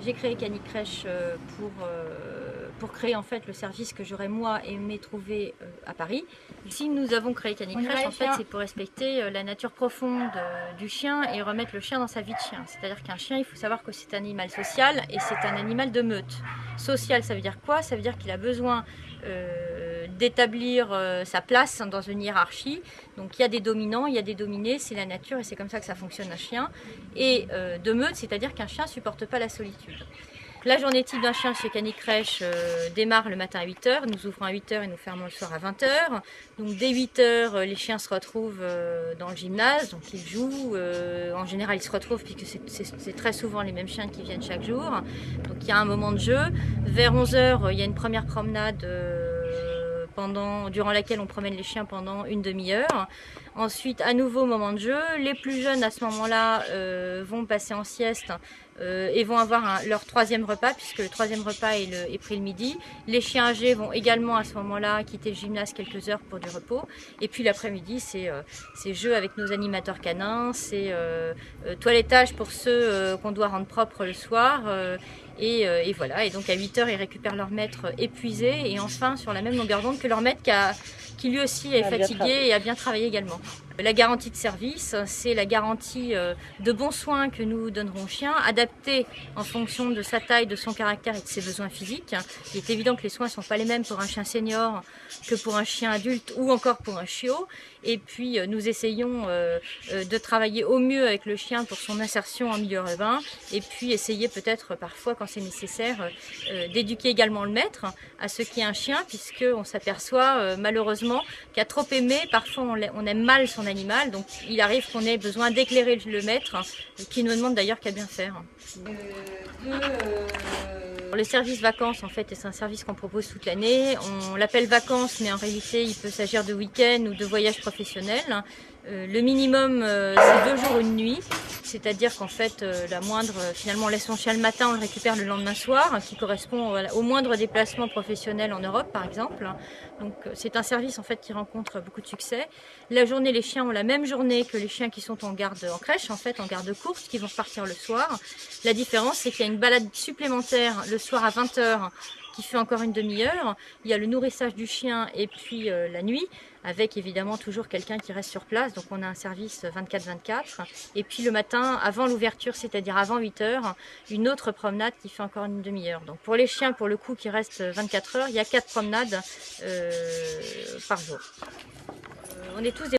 J'ai créé Canicrèche pour créer en fait le service que j'aurais moi aimé trouver à Paris. Si nous avons créé Canicrèche, en fait, c'est pour respecter la nature profonde du chien et remettre le chien dans sa vie de chien. C'est-à-dire qu'un chien, il faut savoir que c'est un animal social et c'est un animal de meute. Social, ça veut dire quoi? Ça veut dire qu'il a besoin d'établir sa place dans une hiérarchie. Donc il y a des dominants, il y a des dominés, c'est la nature et c'est comme ça que ça fonctionne un chien. Et de meute, c'est-à-dire qu'un chien ne supporte pas la solitude. La journée type d'un chien chez Canicrèche démarre le matin à 8 h. Nous ouvrons à 8 h et nous fermons le soir à 20 h. Donc dès 8 h, les chiens se retrouvent dans le gymnase, donc ils jouent. En général, ils se retrouvent puisque c'est très souvent les mêmes chiens qui viennent chaque jour. Donc il y a un moment de jeu. Vers 11 h, il y a une première promenade durant laquelle on promène les chiens pendant une demi-heure. Ensuite, à nouveau, moment de jeu. Les plus jeunes, à ce moment-là, vont passer en sieste et vont avoir leur troisième repas, puisque le troisième repas est pris le midi. Les chiens âgés vont également, à ce moment-là, quitter le gymnase quelques heures pour du repos. Et puis l'après-midi, c'est jeu avec nos animateurs canins, c'est toilettage pour ceux qu'on doit rendre propres le soir. Et voilà, et donc à 8 h, ils récupèrent leur maître épuisé et enfin sur la même longueur d'onde que leur maître qui lui aussi est fatigué et a bien travaillé également. La garantie de service, c'est la garantie de bons soins que nous donnerons au chien, adaptés en fonction de sa taille, de son caractère et de ses besoins physiques. Il est évident que les soins ne sont pas les mêmes pour un chien senior que pour un chien adulte ou encore pour un chiot. Et puis nous essayons de travailler au mieux avec le chien pour son insertion en milieu urbain et puis essayer peut-être parfois quand c'est nécessaire d'éduquer également le maître à ce qu'est un chien, puisqu'on s'aperçoit malheureusement qu'à trop aimer, parfois on aime mal son animal, donc il arrive qu'on ait besoin d'éclairer le maître, qui ne demande d'ailleurs qu'à bien faire. Le service vacances, en fait, c'est un service qu'on propose toute l'année. On l'appelle vacances, mais en réalité, il peut s'agir de week-end ou de voyages professionnels. Le minimum, c'est 2 jours, 1 nuit. C'est-à-dire qu'en fait, la moindre, finalement, on laisse son chien le matin, on le récupère le lendemain soir, qui correspond au moindre déplacement professionnel en Europe, par exemple. Donc, c'est un service, en fait, qui rencontre beaucoup de succès. La journée, les chiens ont la même journée que les chiens qui sont en garde en crèche, en fait, en garde courte, qui vont repartir le soir. La différence, c'est qu'il y a une balade supplémentaire le soir à 20 h, qui fait encore une demi-heure. Il y a le nourrissage du chien et puis la nuit, avec évidemment toujours quelqu'un qui reste sur place. Donc on a un service 24/24. Et puis le matin, avant l'ouverture, c'est-à-dire avant 8 h, une autre promenade qui fait encore une demi-heure. Donc pour les chiens, pour le coup, qui restent 24 h, il y a 4 promenades par jour. On est tous des